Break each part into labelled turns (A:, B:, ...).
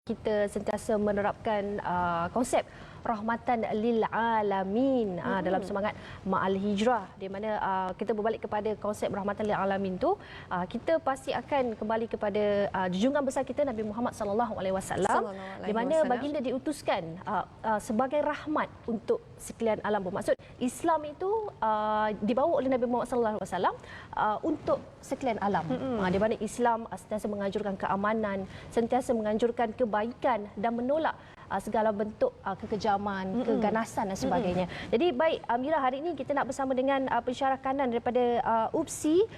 A: Kita sentiasa menerapkan konsep rahmatan lil alamin dalam semangat ma'al hijrah, di mana kita berbalik kepada konsep rahmatan lil alamin tu, kita pasti akan kembali kepada junjungan besar kita Nabi Muhammad sallallahu alaihi wasallam, di mana baginda diutuskan sebagai rahmat untuk sekalian alam. Bermaksud Islam itu dibawa oleh Nabi Muhammad sallallahu alaihi wasallam untuk sekalian alam. Di mana Islam sentiasa menganjurkan keamanan, sentiasa menganjurkan kebaikan dan menolak segala bentuk kekejaman, keganasan dan sebagainya. Jadi baik Mira, hari ini kita nak bersama dengan pensyarah kanan daripada UPSI,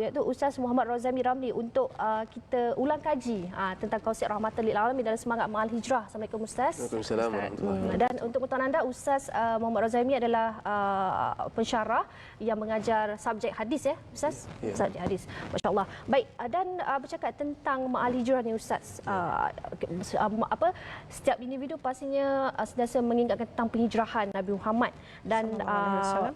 A: iaitu Ustaz Muhammad Rozami Ramli, untuk kita ulang kaji tentang konsep rahmatan lil alamin dalam semangat ma'al hijrah. Assalamualaikum Ustaz.
B: Waalaikumsalam warahmatullahi wabarakatuh.
A: Dan untuk pengetahuan anda, Ustaz Muhammad Rozami adalah pensyarah yang mengajar subjek hadis, ya Ustaz?
B: Ya.
A: Subjek hadis. Masya-Allah. Baik, dan bercakap tentang ma'al hijrah ni Ustaz, setiap individu pastinya sentiasa mengingatkan tentang penghijrahan Nabi Muhammad, dan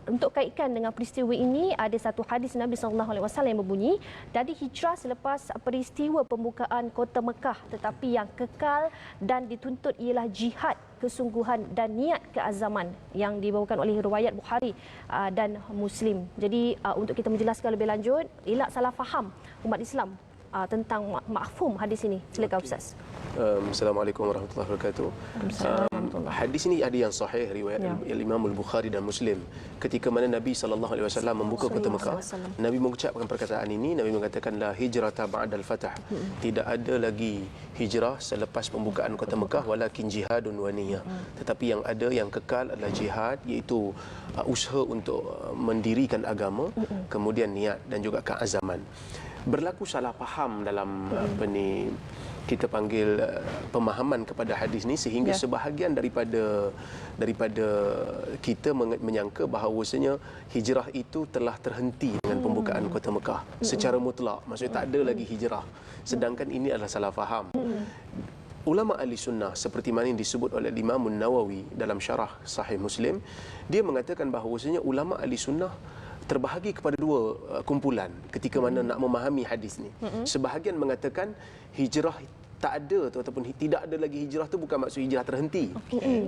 A: untuk kaitkan dengan peristiwa ini ada satu hadis Nabi sallallahu alaihi wasallam yang berbunyi, dari hijrah selepas peristiwa pembukaan kota Mekah, tetapi yang kekal dan dituntut ialah jihad, kesungguhan dan niat keazaman, yang dibawakan oleh riwayat Bukhari dan Muslim. Jadi untuk kita menjelaskan lebih lanjut, elak salah faham umat Islam tentang mafhum hadis ini. Silakan Ustaz.
B: Assalamualaikum warahmatullahi wabarakatuh. Hadis ini ada yang sahih, riwayat Imam Al-Bukhari dan Muslim. Ketika mana Nabi SAW membuka kota Mekah, Nabi mengucapkan perkataan ini. Nabi mengatakan, la hijrata ba'dal fath. Tidak ada lagi hijrah selepas pembukaan kota Mekah, walakin jihadun wa niyah. Tetapi yang ada, yang kekal adalah jihad, iaitu usaha untuk mendirikan agama, kemudian niat dan juga keazaman. Berlaku salah faham dalam kita panggil pemahaman kepada hadis ni, sehingga sebahagian daripada kita menyangka bahawasanya hijrah itu telah terhenti dengan pembukaan kota Mekah secara mutlak, maksudnya tak ada lagi hijrah, sedangkan ini adalah salah faham. Ulama ahli sunnah seperti mana yang disebut oleh Imam Nawawi dalam syarah Sahih Muslim, dia mengatakan bahawasanya ulama ahli sunnah terbahagi kepada dua kumpulan ketika mana nak memahami hadis ni. Sebahagian mengatakan hijrah tak ada ataupun tidak ada lagi hijrah tu bukan maksud hijrah terhenti,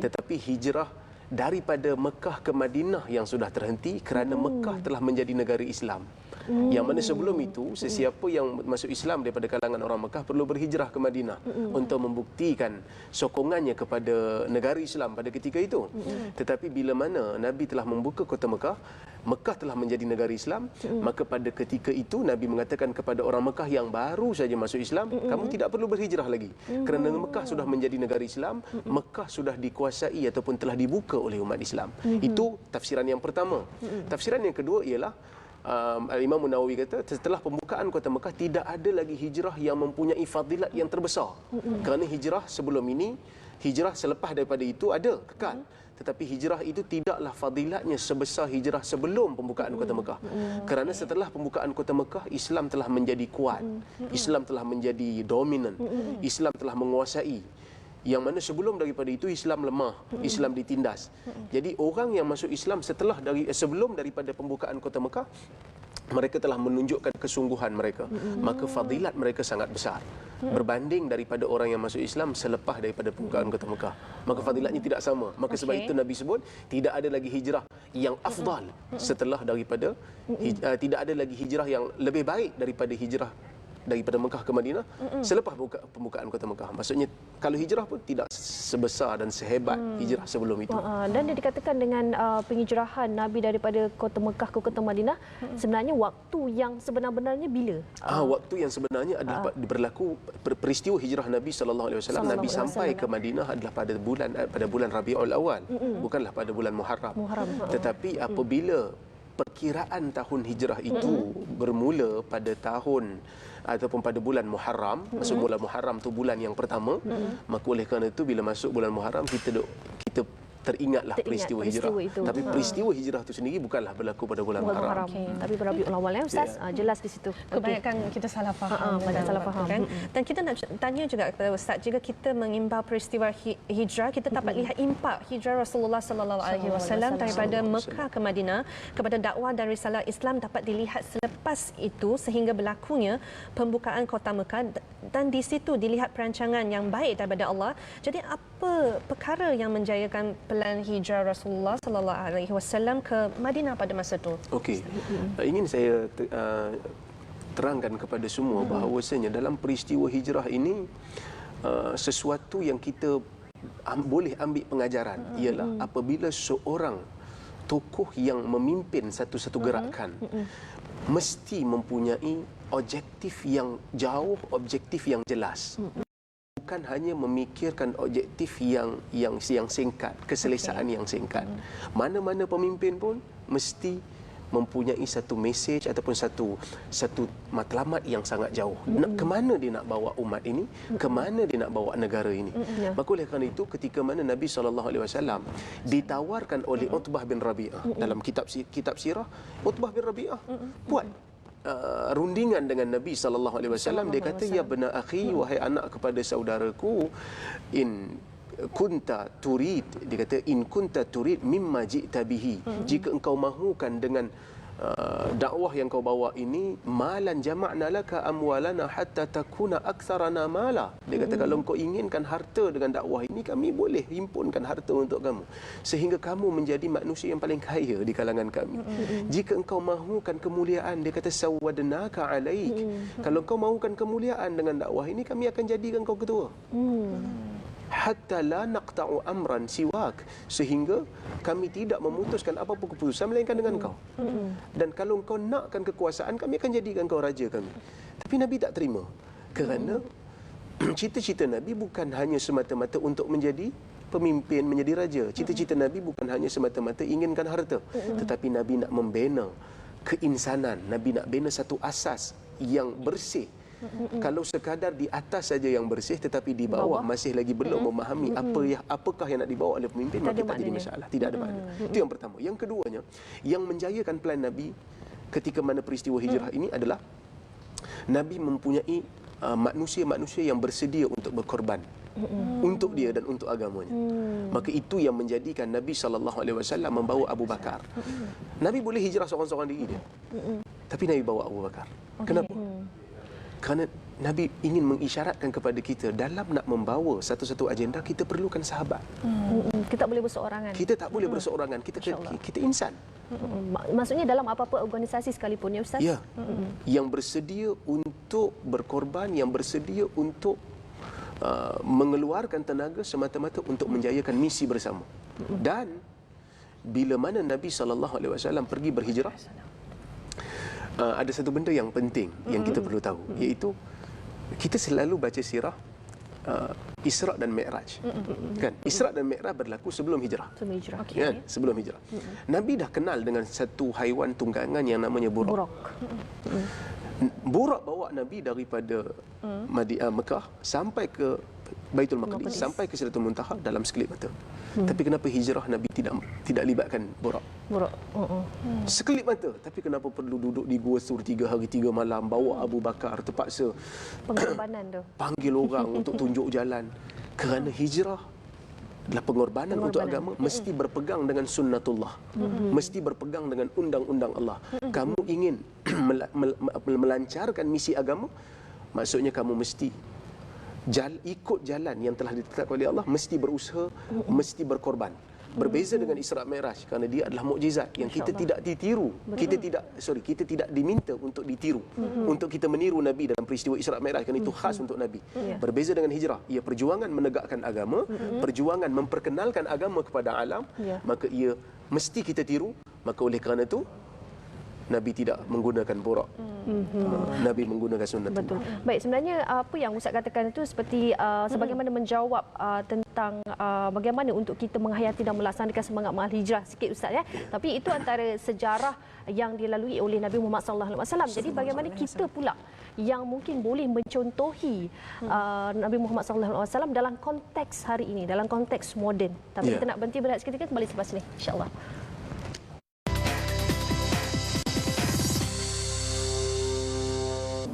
B: tetapi hijrah daripada Mekah ke Madinah yang sudah terhenti kerana Mekah telah menjadi negara Islam. Yang mana sebelum itu, sesiapa yang masuk Islam daripada kalangan orang Mekah perlu berhijrah ke Madinah untuk membuktikan sokongannya kepada negara Islam pada ketika itu. Tetapi bila mana Nabi telah membuka kota Mekah, Mekah telah menjadi negara Islam, maka pada ketika itu Nabi mengatakan kepada orang Mekah yang baru saja masuk Islam, kamu tidak perlu berhijrah lagi. Kerana Mekah sudah menjadi negara Islam, Mekah sudah dikuasai ataupun telah dibuka oleh umat Islam. Itu tafsiran yang pertama. Tafsiran yang kedua ialah Imam Nawawi kata, setelah pembukaan kota Mekah tidak ada lagi hijrah yang mempunyai fadilat yang terbesar. Kerana hijrah sebelum ini, hijrah selepas daripada itu ada, kekal. Tetapi hijrah itu tidaklah fadilatnya sebesar hijrah sebelum pembukaan kota Mekah. Kerana setelah pembukaan kota Mekah, Islam telah menjadi kuat, Islam telah menjadi dominan, Islam telah menguasai. Yang mana sebelum daripada itu Islam lemah, Islam ditindas. Jadi orang yang masuk Islam sebelum daripada pembukaan kota Mekah, mereka telah menunjukkan kesungguhan mereka, maka fadilat mereka sangat besar berbanding daripada orang yang masuk Islam selepas daripada pembukaan kota Mekah. Maka fadilatnya tidak sama. Maka sebab itu Nabi sebut tidak ada lagi hijrah yang afdal setelah daripada tidak ada lagi hijrah yang lebih baik daripada hijrah daripada Mekah ke Madinah selepas pembukaan kota Mekah. Maksudnya kalau hijrah pun tidak sebesar dan sehebat hijrah sebelum itu.
A: Dan dia dikatakan dengan penghijrahan Nabi daripada kota Mekah ke kota Madinah, sebenarnya waktu yang sebenar-benarnya bila?
B: Waktu yang sebenarnya adalah berlaku peristiwa hijrah Nabi sallallahu alaihi wasallam. Nabi sampai ke Madinah adalah pada bulan Rabiul Awal, bukanlah pada bulan Muharram. Tetapi apabila perkiraan tahun hijrah itu bermula pada tahun ataupun pada bulan Muharram, masuk bulan Muharram tu bulan yang pertama, maka oleh kerana itu bila masuk bulan Muharram kita teringatlah peristiwa hijrah.
A: Itu.
B: Tapi peristiwa hijrah itu sendiri bukanlah berlaku pada bulan Haram.
A: Tapi Rabiul Awal ya Ustaz, jelas di situ.
C: Kebanyakan kita salah faham.
A: Banyak salah faham.
C: Kan? Dan kita nak tanya juga kepada Ustaz, jika kita mengimbau peristiwa hijrah, kita dapat lihat impak hijrah Rasulullah sallallahu alaihi wasallam daripada Mekah ke Madinah kepada dakwah dan risalah Islam dapat dilihat selepas itu sehingga berlakunya pembukaan kota Mekah, dan di situ dilihat perancangan yang baik daripada Allah. Jadi apa perkara yang menjayakan pelan hijrah Rasulullah sallallahu alaihi wasallam ke Madinah pada masa itu?
B: Okey. Ingin saya terangkan kepada semua bahawasanya dalam peristiwa hijrah ini sesuatu yang kita boleh ambil pengajaran ialah apabila seorang tokoh yang memimpin satu-satu gerakan mesti mempunyai objektif yang jauh, objektif yang jelas. Bukan hanya memikirkan objektif yang singkat, keselesaan yang singkat. Mana-mana pemimpin pun mesti mempunyai satu mesej ataupun satu matlamat yang sangat jauh. Ke mana dia nak bawa umat ini? Ke mana dia nak bawa negara ini? Maka oleh kerana itu ketika mana Nabi SAW ditawarkan oleh Utbah bin Rabi'ah dalam kitab sirah, Utbah bin Rabi'ah buat rundingan dengan Nabi SAW. Dia kata, ya bena akhi, wahai anak kepada saudaraku, in kunta turid, dia kata in kunta turid mimma ji'ta bihi, jika engkau mahukan dengan dakwah yang kau bawa ini, malan jama'na laka amwalana hatta takuna aktsarana mala. Dia kata kalau engkau inginkan harta dengan dakwah ini, kami boleh himpunkan harta untuk kamu sehingga kamu menjadi manusia yang paling kaya di kalangan kami. Jika engkau mahukan kemuliaan, dia kata sawadnaka alaik. Kalau engkau mahukan kemuliaan dengan dakwah ini, kami akan jadikan kau ketua. Hatta la naqta'u amran siwak, sehingga kami tidak memutuskan apa-apa keputusan melainkan dengan kau. Dan kalau kau nakkan kekuasaan, kami akan jadikan kau raja kami. Tapi Nabi tak terima, kerana cita-cita Nabi bukan hanya semata-mata untuk menjadi pemimpin, menjadi raja. Cita-cita Nabi bukan hanya semata-mata inginkan harta, tetapi Nabi nak membina keinsanan. Nabi nak bina satu asas yang bersih. Kalau sekadar di atas saja yang bersih tetapi di bawah masih lagi belum memahami apakah yang nak dibawa oleh pemimpin, maka tak jadi masalah, tidak ada makna. Itu yang pertama. Yang keduanya, yang menjayakan plan Nabi ketika mana peristiwa hijrah ini adalah Nabi mempunyai manusia-manusia yang bersedia untuk berkorban untuk dia dan untuk agamanya. Maka itu yang menjadikan Nabi SAW membawa Abu Bakar. Nabi boleh hijrah seorang-seorang diri dia, tapi Nabi bawa Abu Bakar. Kenapa? Kerana Nabi ingin mengisyaratkan kepada kita, dalam nak membawa satu-satu agenda, kita perlukan sahabat.
A: Kita tak boleh berseorangan.
B: Kita tak boleh berseorangan. Kita insan.
A: Maksudnya dalam apa-apa organisasi sekalipun ya Ustaz?
B: Ya. Yang bersedia untuk berkorban, yang bersedia untuk mengeluarkan tenaga semata-mata untuk menjayakan misi bersama. Dan bila mana Nabi SAW pergi berhijrah, ada satu benda yang penting yang kita perlu tahu, iaitu kita selalu baca sirah Isra' dan Mi'raj. Kan? Isra' dan Mi'raj berlaku sebelum hijrah.
A: Sebelum hijrah.
B: Kan? Sebelum hijrah. Nabi dah kenal dengan satu haiwan tunggangan yang namanya burak. Burak bawa Nabi daripada Mekah sampai ke Baitul Maqdis, sampai ke Sidratul Muntaha dalam sekelip mata. Tapi kenapa hijrah Nabi tidak libatkan burak? Sekelip mata. Tapi kenapa perlu duduk di Gua Sur 3 hari 3 malam, bawa Abu Bakar, terpaksa
A: pengorbanan tu,
B: panggil orang untuk tunjuk jalan? Kerana hijrah adalah pengorbanan untuk agama, mesti berpegang dengan sunnatullah, mesti berpegang dengan undang-undang Allah. Kamu ingin melancarkan misi agama, maksudnya kamu mesti ikut jalan yang telah ditetapkan oleh Allah, mesti berusaha, mesti berkorban. Berbeza dengan Isra' Mi'raj, kerana dia adalah mukjizat yang kita tidak ditiru. Kita tidak diminta untuk ditiru, untuk kita meniru Nabi dalam peristiwa Isra' Mi'raj, kerana itu khas untuk Nabi. Berbeza dengan hijrah, ia perjuangan menegakkan agama, perjuangan memperkenalkan agama kepada alam, maka ia mesti kita tiru. Maka oleh kerana itu Nabi tidak menggunakan borak. Nabi menggunakan sunnah.
A: Betul. Baik, sebenarnya apa yang Ustaz katakan itu seperti sebagaimana menjawab tentang bagaimana untuk kita menghayati dan melaksanakan semangat mahal hijrah sikit Ustaz ya. Tapi itu antara sejarah yang dilalui oleh Nabi Muhammad SAW. Jadi bagaimana kita pula yang mungkin boleh mencontohi Nabi Muhammad SAW dalam konteks hari ini, dalam konteks moden. Tapi kita nak berhenti berehat seketika, kembali selepas ini insya-Allah.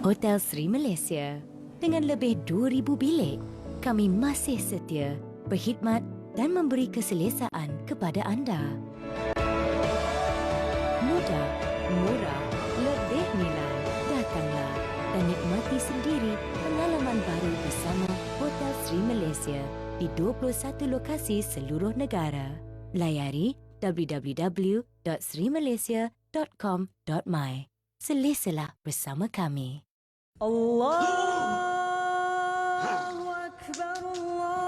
D: Hotel Sri Malaysia dengan lebih 2,000 bilik, kami masih setia berkhidmat dan memberi keselesaan kepada anda. Mudah, murah, lebih nilai. Datanglah dan nikmati sendiri pengalaman baru bersama Hotel Sri Malaysia di 21 lokasi seluruh negara. Layari www.srimalaysia.com.my. Selesalah bersama kami.
E: Allahu Akbar, Allah.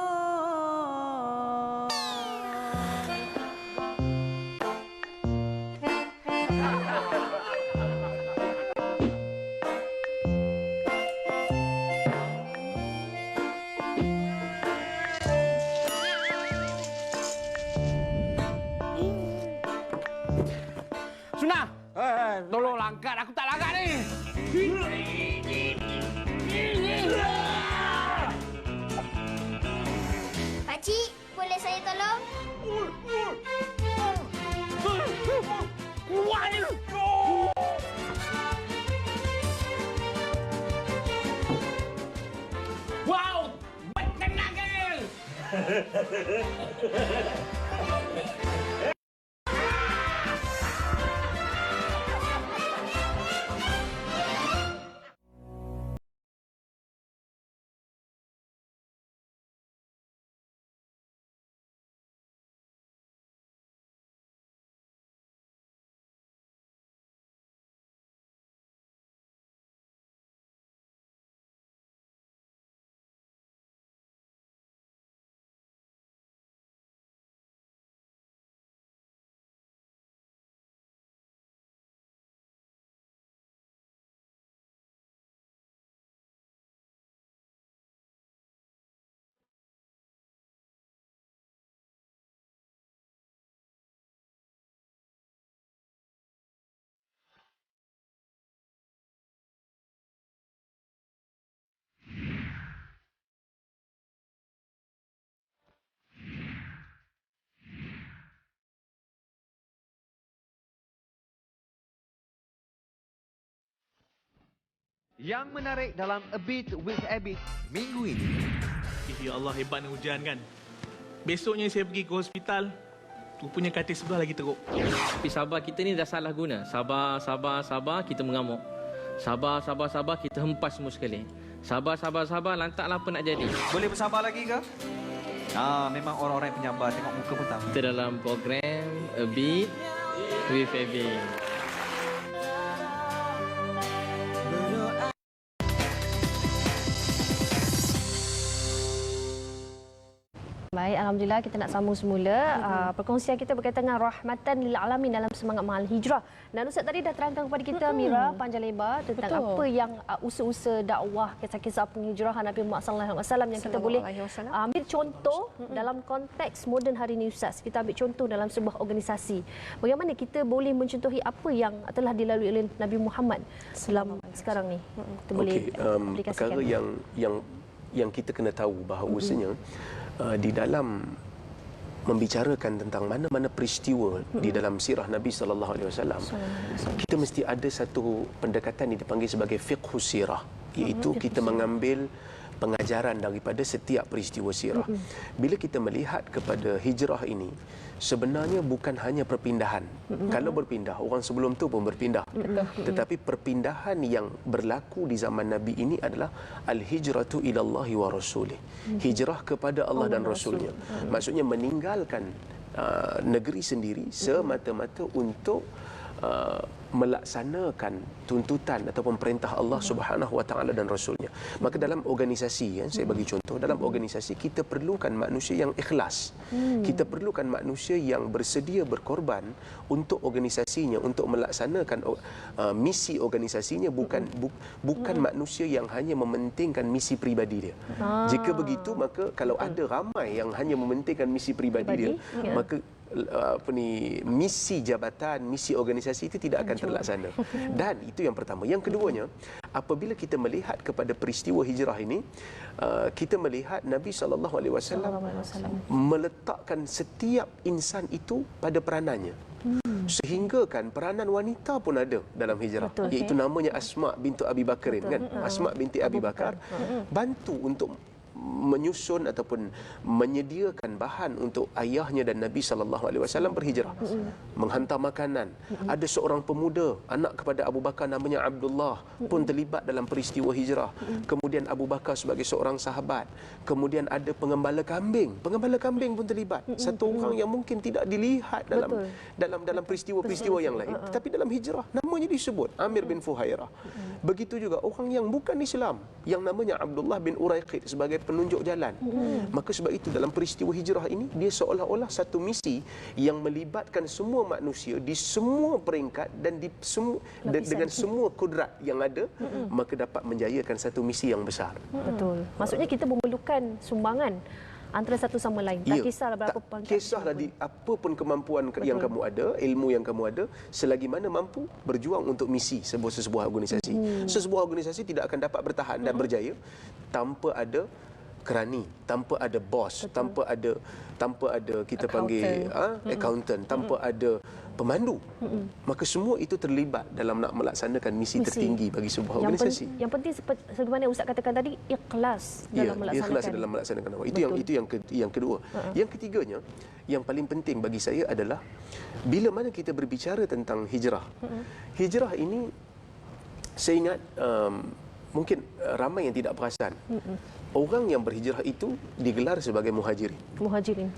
F: Sunah, tolong angkat. Aku tak langgar ni.
G: Pakcik, boleh saya tolong?
F: Kuat ni. Wow, bertenaga.
H: Yang menarik dalam A Bit with Abid minggu ini.
I: Ya Allah, hebatnya hujan kan. Besoknya saya pergi ke hospital, rupanya katil sebelah lagi teruk.
J: Tapi sabar kita ni dah salah guna. Sabar, kita mengamuk. Sabar, kita hempas semua sekali. Sabar, lantaklah apa nak jadi.
H: Boleh bersabar lagi ke? Memang orang-orang yang penyabar. Tengok muka pun tahu.
J: Kita dalam program A Bit with Abid.
A: Baik, alhamdulillah kita nak sambung semula perkongsian kita berkaitan dengan rahmatan lil alamin dalam semangat mahal hijrah. Dan Ustaz tadi dah terangkan kepada kita Mira panjang lebar tentang apa yang usaha-usaha dakwah kisah-kisah penghijrahan Nabi Muhammad SAW yang kita boleh ambil contoh dalam konteks moden hari ini Ustaz. Kita ambil contoh dalam sebuah organisasi. Bagaimana kita boleh mencontohi apa yang telah dilalui oleh Nabi Muhammad dalam sekarang ni. Kita boleh aplikasikan.
B: Perkara yang kita kena tahu bahawasanya di dalam membicarakan tentang mana-mana peristiwa di dalam sirah Nabi sallallahu alaihi wasallam, kita mesti ada satu pendekatan yang dipanggil sebagai fiqhus sirah, iaitu kita mengambil pengajaran daripada setiap peristiwa sirah. Bila kita melihat kepada hijrah ini, sebenarnya bukan hanya perpindahan. Kalau berpindah, orang sebelum tu pun berpindah. Tetapi perpindahan yang berlaku di zaman Nabi ini adalah al-hijratu ilallahi wa rasulih. Hijrah kepada Allah dan Rasulnya. Maksudnya meninggalkan negeri sendiri semata-mata untuk melaksanakan tuntutan ataupun perintah Allah Subhanahu Wa Taala dan Rasulnya. Maka dalam organisasi, saya bagi contoh, dalam organisasi kita perlukan manusia yang ikhlas. Kita perlukan manusia yang bersedia berkorban untuk organisasinya, untuk melaksanakan misi organisasinya, bukan manusia yang hanya mementingkan misi pribadi dia. Jika begitu, maka kalau ada ramai yang hanya mementingkan misi pribadi dia, maka misi jabatan, misi organisasi itu tidak akan terlaksana. Dan itu yang pertama. Yang keduanya, apabila kita melihat kepada peristiwa hijrah ini, kita melihat Nabi SAW meletakkan setiap insan itu pada peranannya. Sehingga kan peranan wanita pun ada dalam hijrah. Betul, iaitu namanya Asma bintu Abi Bakarin, kan? Asma binti Abi Bakar bantu untuk menyusun ataupun menyediakan bahan untuk ayahnya dan Nabi SAW berhijrah, menghantar makanan. Ada seorang pemuda, anak kepada Abu Bakar, namanya Abdullah, pun terlibat dalam peristiwa hijrah. Kemudian Abu Bakar sebagai seorang sahabat. Kemudian ada pengembala kambing pun terlibat. Satu orang yang mungkin tidak dilihat dalam peristiwa-peristiwa yang lain, tetapi dalam hijrah namanya disebut Amir bin Fuhairah. Begitu juga orang yang bukan Islam, yang namanya Abdullah bin Uraiqid sebagai penunjuk jalan. Maka sebab itu dalam peristiwa hijrah ini, dia seolah-olah satu misi yang melibatkan semua manusia di semua peringkat dan dengan semua kudrat yang ada, maka dapat menjayakan satu misi yang besar.
A: Betul. Maksudnya kita memerlukan sumbangan antara satu sama lain. Tak kisahlah berapa pangkat.
B: Kisahlah apa pun kemampuan yang kamu ada, ilmu yang kamu ada, selagi mana mampu berjuang untuk misi sebuah organisasi. Sebuah organisasi tidak akan dapat bertahan dan berjaya tanpa ada kerani, tanpa ada bos, tanpa ada kita panggil accountant, tanpa ada pemandu. Maka semua itu terlibat dalam nak melaksanakan misi tertinggi bagi sebuah organisasi.
A: Yang penting sebagaimana Ustaz katakan tadi, ikhlas dalam melaksanakan.
B: Ikhlas dalam melaksanakan. Itu yang kedua. Yang ketiganya, yang paling penting bagi saya adalah bila mana kita berbicara tentang hijrah. Hijrah ini saya ingat mungkin ramai yang tidak perasan. Orang yang berhijrah itu digelar sebagai muhajirin.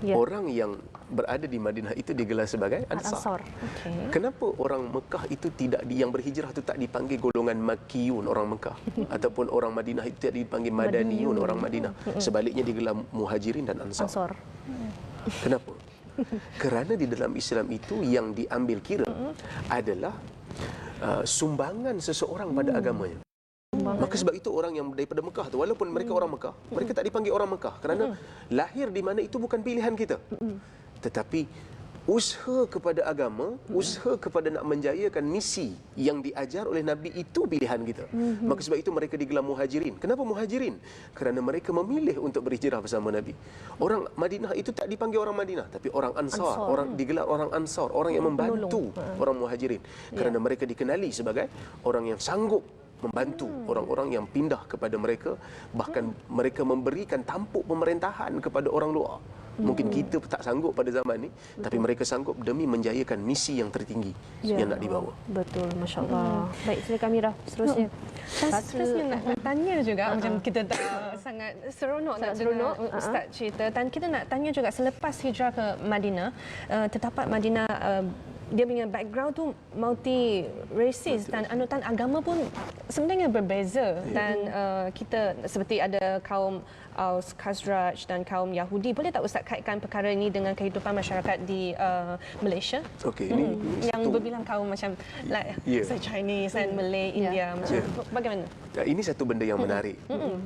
A: Ya.
B: Orang yang berada di Madinah itu digelar sebagai ansar. Kenapa orang Mekah itu yang berhijrah itu tak dipanggil golongan Makkiyun, orang Mekah, ataupun orang Madinah itu tak dipanggil Madaniyun, orang Madinah. Sebaliknya digelar muhajirin dan ansar. Kenapa? Kerana di dalam Islam itu yang diambil kira adalah sumbangan seseorang pada agamanya. Maka sebab itu orang yang daripada Mekah tu, walaupun mereka orang Mekah, mereka tak dipanggil orang Mekah kerana lahir di mana itu bukan pilihan kita. Tetapi usaha kepada agama, usaha kepada nak menjayakan misi yang diajar oleh Nabi itu pilihan kita. Maka sebab itu mereka digelar muhajirin. Kenapa muhajirin? Kerana mereka memilih untuk berhijrah bersama Nabi. Orang Madinah itu tak dipanggil orang Madinah, tapi orang Ansar. Orang digelar orang Ansar, orang yang membantu orang muhajirin. Kerana mereka dikenali sebagai orang yang sanggup membantu orang-orang yang pindah kepada mereka, bahkan mereka memberikan tampuk pemerintahan kepada orang luar. Mungkin kita tak sanggup pada zaman ni, tapi mereka sanggup demi menjayakan misi yang tertinggi yang nak dibawa.
A: Betul, Masya Allah. Baik, silakan Mira seterusnya.
C: Seterusnya nak tanya juga, macam kita sangat seronok nak dengar Ustaz cerita, dan kita nak tanya juga selepas hijrah ke Madinah, terdapat Madinah dia punya background tu multi racist dan anutan agama pun sebenarnya berbeza, dan kita seperti ada kaum Aus, Khazraj dan kaum Yahudi. Boleh tak Ustaz kaitkan perkara ini dengan kehidupan masyarakat di Malaysia?
B: Ini
C: yang berbilang kaum macam Chinese and Malay, India, macam bagaimana?
B: Ini satu benda yang menarik,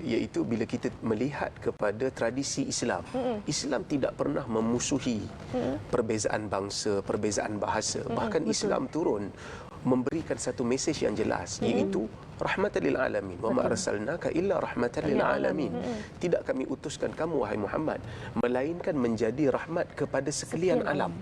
B: iaitu bila kita melihat kepada tradisi Islam. Islam tidak pernah memusuhi perbezaan bangsa, perbezaan bahasa. Bahkan Islam turun memberikan satu mesej yang jelas, iaitu rahmatan lil alamin, wa ma arsalnaka illa rahmatan lil alamin. Tidak kami utuskan kamu wahai Muhammad melainkan menjadi rahmat kepada sekalian alam.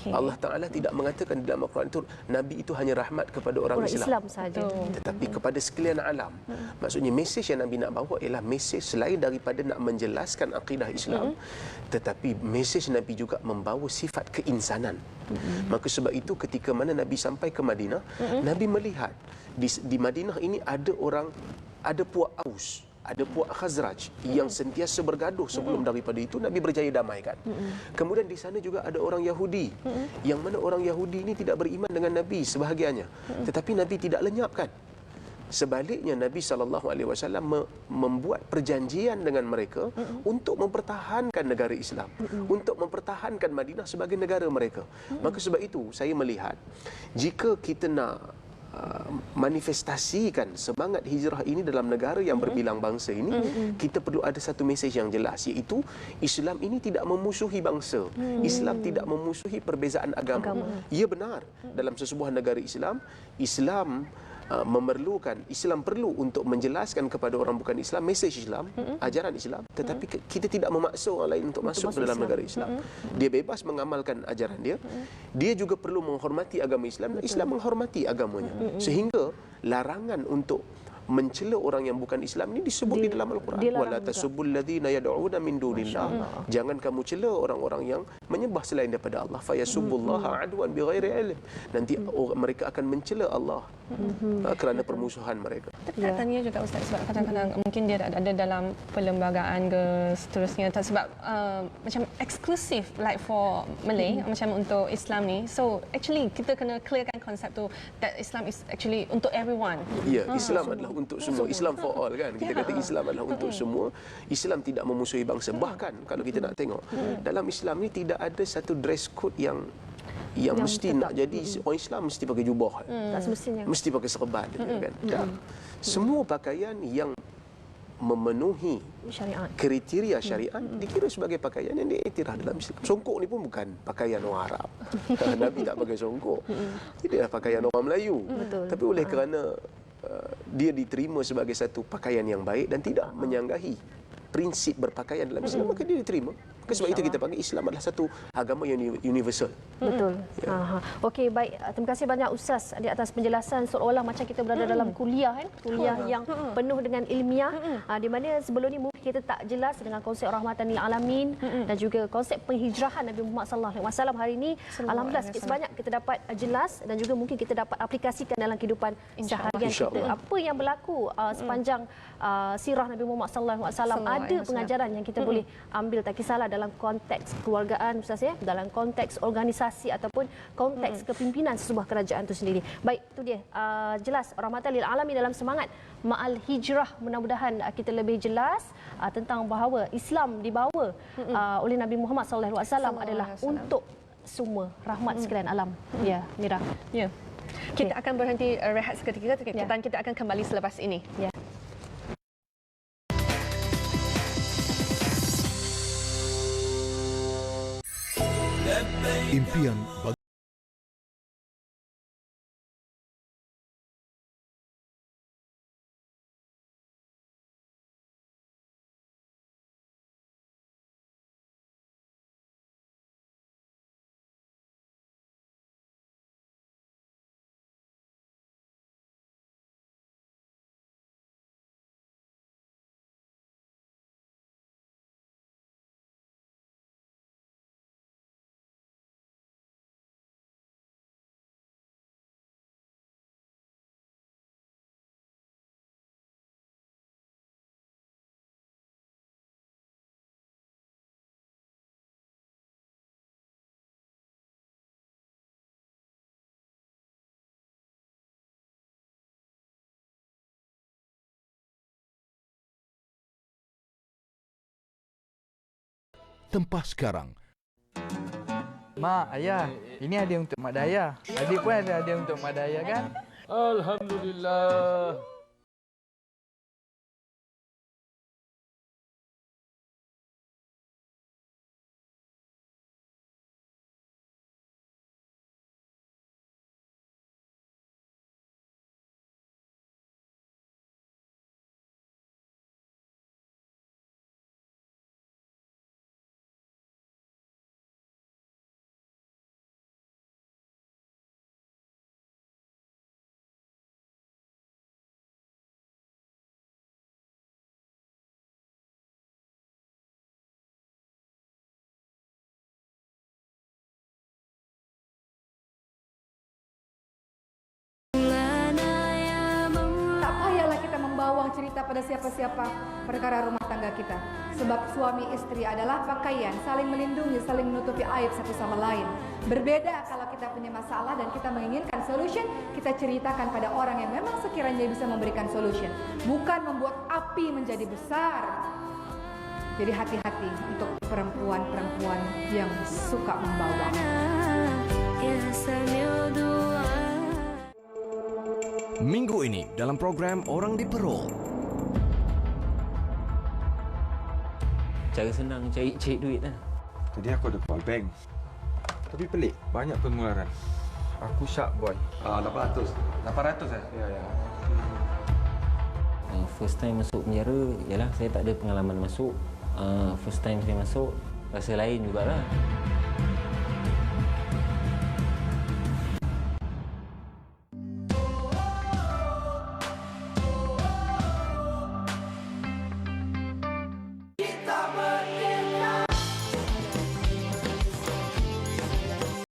B: Allah Taala tidak mengatakan dalam Al-Quran itu Nabi itu hanya rahmat kepada orang Islam
A: sahaja,
B: tetapi kepada sekalian alam. Maksudnya mesej yang Nabi nak bawa ialah mesej selain daripada nak menjelaskan akidah Islam, tetapi mesej Nabi juga membawa sifat keinsanan. Maka sebab itu ketika mana Nabi sampai ke Madinah, Nabi melihat di Madinah ini ada puak Aus. ada puak Khazraj yang sentiasa bergaduh sebelum daripada itu Nabi berjaya damaikan. Kemudian di sana juga ada orang Yahudi, yang mana orang Yahudi ini tidak beriman dengan Nabi sebahagiannya, tetapi Nabi tidak lenyapkan. Sebaliknya Nabi SAW membuat perjanjian dengan mereka untuk mempertahankan negara Islam, untuk mempertahankan Madinah sebagai negara mereka. Maka sebab itu saya melihat, jika kita nak manifestasikan semangat hijrah ini dalam negara yang berbilang bangsa ini, kita perlu ada satu mesej yang jelas, iaitu Islam ini tidak memusuhi bangsa. Islam tidak memusuhi perbezaan agama. Ya benar, dalam sesebuah negara Islam, Islam perlu untuk menjelaskan kepada orang bukan Islam mesej Islam, ajaran Islam, tetapi kita tidak memaksa orang lain untuk masuk ke dalam negara Islam. Dia bebas mengamalkan ajaran dia. Dia juga perlu menghormati agama Islam, dan Islam menghormati agamanya. Sehingga larangan untuk mencela orang yang bukan Islam ini disebut di dalam Al-Quran. Wala tasubbul ladzina yad'una min dunillah. Jangan kamu cela orang-orang yang menyembah selain daripada Allah. Fayasubbullaha adwan bighairi ilm. Nanti mereka akan mencela Allah kerana permusuhan mereka.
C: Tapi nak tanya juga Ustaz, sebab kadang-kadang mungkin dia ada dalam perlembagaan ke seterusnya, sebab macam eksklusif like for Malay, macam untuk Islam ni. So actually kita kena clearkan konsep tu, that Islam is actually untuk everyone.
B: Ya, Islam adalah untuk semua. Islam for all kan. Kita kata Islam adalah untuk semua. Islam tidak memusuhi bangsa. Bahkan kalau kita nak tengok, dalam Islam ni tidak ada satu dress code yang mesti nak jadi orang Islam mesti pakai jubah.
A: Tak semestinya.
B: Mesti pakai serban kan. Tak. Semua pakaian yang memenuhi
A: syariat,
B: kriteria syariat dikira sebagai pakaian yang diiktiraf dalam Islam. Songkok ni pun bukan pakaian orang Arab. Nabi tak pakai songkok. Dia pakaian orang Melayu.
A: Betul.
B: Tapi oleh kerana dia diterima sebagai satu pakaian yang baik dan tidak menyanggahi prinsip berpakaian dalam Islam, maka dia diterima. Maka sebab itu kita panggil Islam adalah satu agama yang universal.
A: Betul. Ya. Okey, baik. Terima kasih banyak Ustaz di atas penjelasan, seolah-olah macam kita berada dalam kuliah kan, kuliah yang penuh dengan ilmiah, di mana sebelum ni mungkin kita tak jelas dengan konsep rahmatan lil alamin dan juga konsep penghijrahan Nabi Muhammad sallallahu alaihi wasallam. Hari ini alhamdulillah sikit sebanyak kita dapat jelas dan juga mungkin kita dapat aplikasikan dalam kehidupan seharian kita. Apa yang berlaku sepanjang sirah Nabi Muhammad sallallahu alaihi wasallam, ada pengajaran yang kita boleh ambil, tak kisahlah dalam konteks keluargaan Ustaz ya, dalam konteks organisasi ataupun konteks kepimpinan sebuah kerajaan itu sendiri. Baik, itu dia jelas rahmatan lil alamin dalam semangat ma'al hijrah. Mudah-mudahan kita lebih jelas tentang bahawa Islam dibawa oleh Nabi Muhammad sallallahu alaihi wasallam adalah untuk semua, rahmat sekalian alam. Ya, Mira.
C: Ya. Kita akan berhenti rehat seketika dan kita akan kembali selepas ini.
A: Ya.
K: Impian tempah sekarang.
L: Mak, ayah, ini ada untuk Mak Daya. Adik pun ada untuk Mak Daya kan?
F: Alhamdulillah.
E: pada siapa-siapa perkara rumah tangga kita. Sebab suami istri adalah pakaian, saling melindungi, saling menutupi aib satu sama lain. Berbeda kalau kita punya masalah dan kita menginginkan solution, kita ceritakan pada orang yang memang sekiranya bisa memberikan solution. Bukan membuat api menjadi besar. Jadi hati-hati untuk perempuan-perempuan yang suka membawa.
K: Minggu ini dalam program Orang di Perul.
M: Cara senang cari duit lah.
N: Tadi aku ada call bank. Tapi pelik, banyak pengeluaran.
L: Aku syak boy.
N: 800. 800 Ya.
M: First time masuk penjara, yalah saya tak ada pengalaman masuk. First time saya masuk, rasa lain jugalah.